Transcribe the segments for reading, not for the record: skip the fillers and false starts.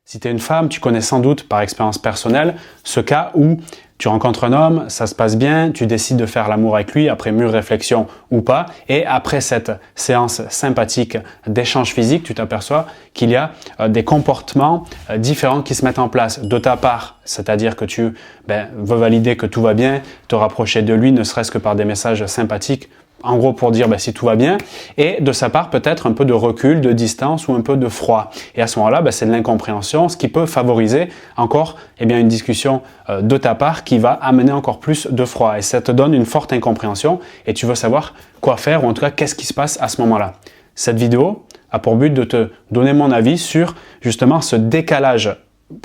Si tu es une femme, tu connais sans doute par expérience personnelle ce cas où tu rencontres un homme, ça se passe bien, tu décides de faire l'amour avec lui après mûre réflexion ou pas, et après cette séance sympathique d'échange physique, tu t'aperçois qu'il y a des comportements différents qui se mettent en place de ta part, c'est-à-dire que tu veux valider que tout va bien, te rapprocher de lui ne serait-ce que par des messages sympathiques, en gros pour dire si tout va bien, et de sa part peut-être un peu de recul, de distance ou un peu de froid. Et à ce moment-là, c'est de l'incompréhension, ce qui peut favoriser encore une discussion de ta part qui va amener encore plus de froid. Et ça te donne une forte incompréhension et tu veux savoir quoi faire ou en tout cas qu'est-ce qui se passe à ce moment-là. Cette vidéo a pour but de te donner mon avis sur justement ce décalage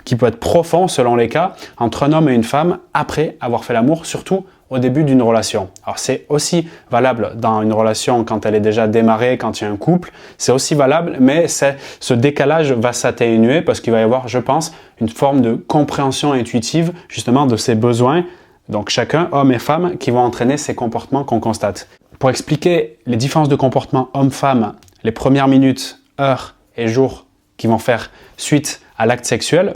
qui peut être profond selon les cas entre un homme et une femme après avoir fait l'amour, surtout au début d'une relation. Alors c'est aussi valable dans une relation quand elle est déjà démarrée, quand il y a un couple, c'est aussi valable, mais ce décalage va s'atténuer parce qu'il va y avoir, je pense, une forme de compréhension intuitive justement de ses besoins, donc chacun, homme et femme, qui vont entraîner ces comportements qu'on constate. Pour expliquer les différences de comportement homme-femme, les premières minutes, heures et jours qui vont faire suite à l'acte sexuel,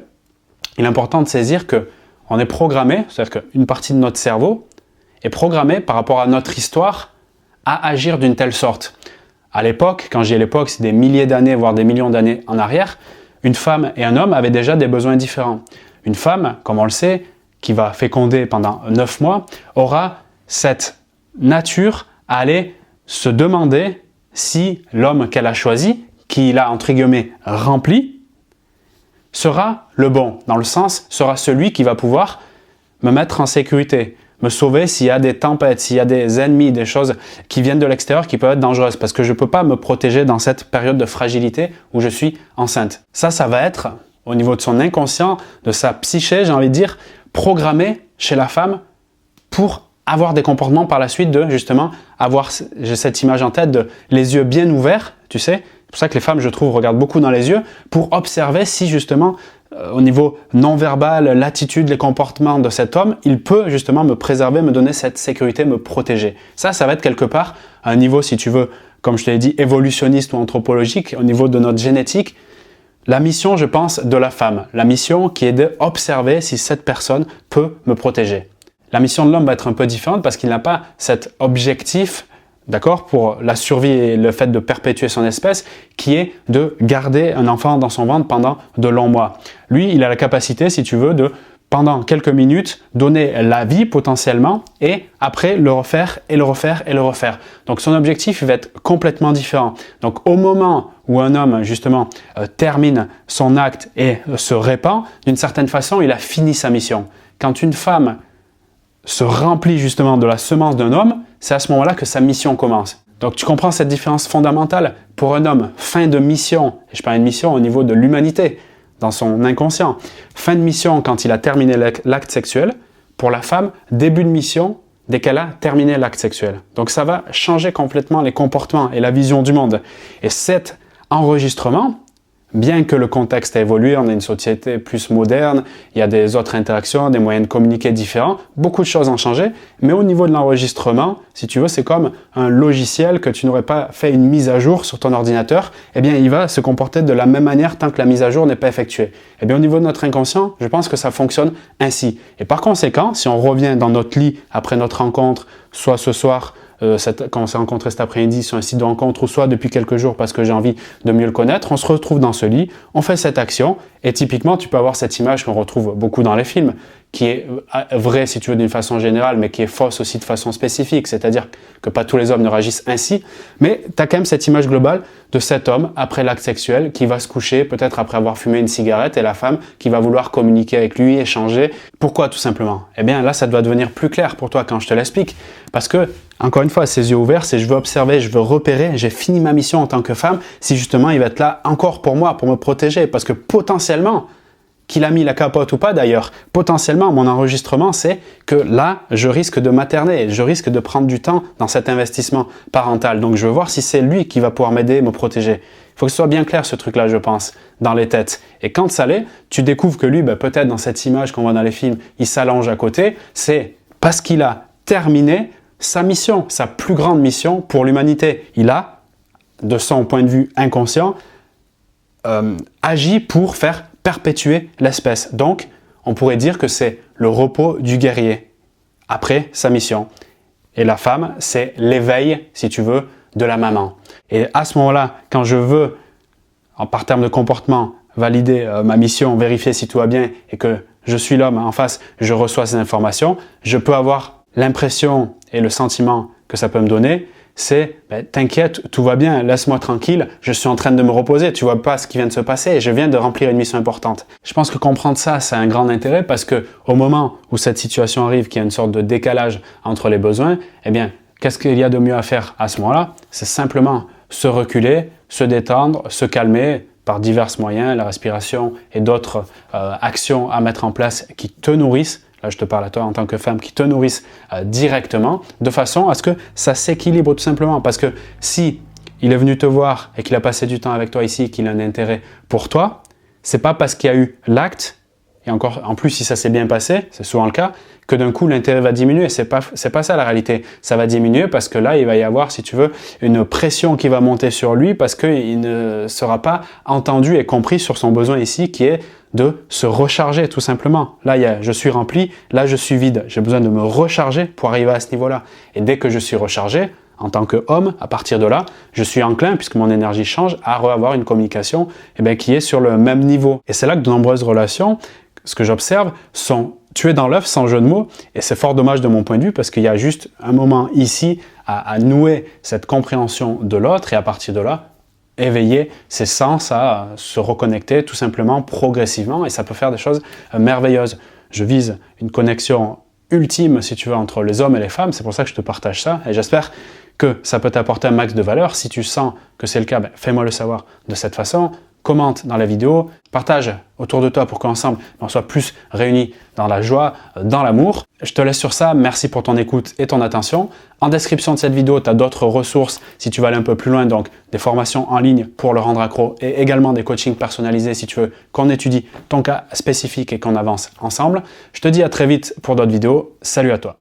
il est important de saisir qu'on est programmé, c'est-à-dire qu'une partie de notre cerveau est programmée par rapport à notre histoire à agir d'une telle sorte. À l'époque, quand je dis l'époque, c'est des milliers d'années, voire des millions d'années en arrière, une femme et un homme avaient déjà des besoins différents. Une femme, comme on le sait, qui va féconder pendant 9 mois, aura cette nature à aller se demander si l'homme qu'elle a choisi, qu'il a entre guillemets rempli, sera le bon, dans le sens, sera celui qui va pouvoir me mettre en sécurité, me sauver s'il y a des tempêtes, s'il y a des ennemis, des choses qui viennent de l'extérieur qui peuvent être dangereuses, parce que je ne peux pas me protéger dans cette période de fragilité où je suis enceinte. Ça va être, au niveau de son inconscient, de sa psyché, j'ai envie de dire, programmé chez la femme pour avoir des comportements par la suite de, justement, j'ai cette image en tête de les yeux bien ouverts, tu sais. C'est pour ça que les femmes, je trouve, regardent beaucoup dans les yeux pour observer si, justement, au niveau non-verbal, l'attitude, les comportements de cet homme, il peut justement me préserver, me donner cette sécurité, me protéger. Ça va être quelque part un niveau, si tu veux, comme je te l'ai dit, évolutionniste ou anthropologique, au niveau de notre génétique. La mission, je pense, de la femme, la mission qui est d'observer si cette personne peut me protéger. La mission de l'homme va être un peu différente parce qu'il n'a pas cet objectif, d'accord, pour la survie et le fait de perpétuer son espèce, qui est de garder un enfant dans son ventre pendant de longs mois. Lui, il a la capacité, si tu veux, de, pendant quelques minutes, donner la vie potentiellement et après le refaire et le refaire et le refaire. Donc son objectif il va être complètement différent. Donc au moment où un homme, justement, termine son acte et se répand, d'une certaine façon, il a fini sa mission. Quand une femme se remplit justement de la semence d'un homme, c'est à ce moment-là que sa mission commence. Donc tu comprends cette différence fondamentale. Pour un homme, fin de mission, et je parle de mission au niveau de l'humanité, dans son inconscient, fin de mission quand il a terminé l'acte sexuel, pour la femme, début de mission dès qu'elle a terminé l'acte sexuel. Donc ça va changer complètement les comportements et la vision du monde. Et cet enregistrement, bien que le contexte a évolué, on a une société plus moderne, il y a des autres interactions, des moyens de communiquer différents, beaucoup de choses ont changé, mais au niveau de l'enregistrement, si tu veux, c'est comme un logiciel que tu n'aurais pas fait une mise à jour sur ton ordinateur, il va se comporter de la même manière tant que la mise à jour n'est pas effectuée. Au niveau de notre inconscient, je pense que ça fonctionne ainsi. Et par conséquent, si on revient dans notre lit après notre rencontre, soit ce soir, quand on s'est rencontré cet après-midi sur un site de rencontre ou soit depuis quelques jours parce que j'ai envie de mieux le connaître, on se retrouve dans ce lit, on fait cette action et typiquement tu peux avoir cette image qu'on retrouve beaucoup dans les films qui est vraie si tu veux d'une façon générale mais qui est fausse aussi de façon spécifique, c'est-à-dire que pas tous les hommes ne réagissent ainsi, mais tu as quand même cette image globale de cet homme après l'acte sexuel qui va se coucher peut-être après avoir fumé une cigarette et la femme qui va vouloir communiquer avec lui, échanger. Pourquoi tout simplement? Là ça doit devenir plus clair pour toi quand je te l'explique parce que encore une fois, ses yeux ouverts, c'est je veux observer, je veux repérer, j'ai fini ma mission en tant que femme, si justement il va être là encore pour moi, pour me protéger, parce que potentiellement, qu'il a mis la capote ou pas d'ailleurs, potentiellement mon enregistrement c'est que là, je risque de materner, je risque de prendre du temps dans cet investissement parental, donc je veux voir si c'est lui qui va pouvoir m'aider, me protéger. Il faut que ce soit bien clair ce truc-là, je pense, dans les têtes. Et quand ça l'est, tu découvres que lui, peut-être dans cette image qu'on voit dans les films, il s'allonge à côté, c'est parce qu'il a terminé sa mission, sa plus grande mission pour l'humanité. Il a, de son point de vue inconscient, agi pour faire perpétuer l'espèce. Donc, on pourrait dire que c'est le repos du guerrier après sa mission. Et la femme, c'est l'éveil, si tu veux, de la maman. Et à ce moment-là, quand je veux, par termes de comportement, valider ma mission, vérifier si tout va bien et que je suis l'homme en face, je reçois ces informations, je peux avoir l'impression et le sentiment que ça peut me donner, c'est t'inquiète, tout va bien, laisse-moi tranquille, je suis en train de me reposer, tu vois pas ce qui vient de se passer et je viens de remplir une mission importante. Je pense que comprendre ça, c'est un grand intérêt parce que au moment où cette situation arrive, qu'il y a une sorte de décalage entre les besoins, eh bien, qu'est-ce qu'il y a de mieux à faire à ce moment-là? C'est simplement se reculer, se détendre, se calmer par divers moyens, la respiration et d'autres actions à mettre en place qui te nourrissent. Là, je te parle à toi en tant que femme, qui te nourrissent directement, de façon à ce que ça s'équilibre tout simplement. Parce que si il est venu te voir et qu'il a passé du temps avec toi ici, qu'il a un intérêt pour toi, c'est pas parce qu'il y a eu l'acte, et encore, en plus si ça s'est bien passé, c'est souvent le cas, que d'un coup l'intérêt va diminuer. C'est pas ça la réalité. Ça va diminuer parce que là, il va y avoir, si tu veux, une pression qui va monter sur lui parce qu'il ne sera pas entendu et compris sur son besoin ici qui est de se recharger tout simplement. Là, je suis rempli, là je suis vide. J'ai besoin de me recharger pour arriver à ce niveau-là. Et dès que je suis rechargé, en tant qu'homme, à partir de là, je suis enclin, puisque mon énergie change, à avoir une communication qui est sur le même niveau. Et c'est là que de nombreuses relations, ce que j'observe, sont tuées dans l'œuf, sans jeu de mots, et c'est fort dommage de mon point de vue, parce qu'il y a juste un moment ici à nouer cette compréhension de l'autre, et à partir de là, éveiller ses sens à se reconnecter tout simplement progressivement, et ça peut faire des choses merveilleuses. Je vise une connexion ultime, si tu veux, entre les hommes et les femmes, c'est pour ça que je te partage ça, et j'espère que ça peut t'apporter un max de valeur. Si tu sens que c'est le cas, fais-moi le savoir de cette façon, commente dans la vidéo, partage autour de toi pour qu'ensemble on soit plus réunis dans la joie, dans l'amour. Je te laisse sur ça, merci pour ton écoute et ton attention. En description de cette vidéo, tu as d'autres ressources si tu veux aller un peu plus loin, donc des formations en ligne pour le rendre accro et également des coachings personnalisés si tu veux qu'on étudie ton cas spécifique et qu'on avance ensemble. Je te dis à très vite pour d'autres vidéos. Salut à toi.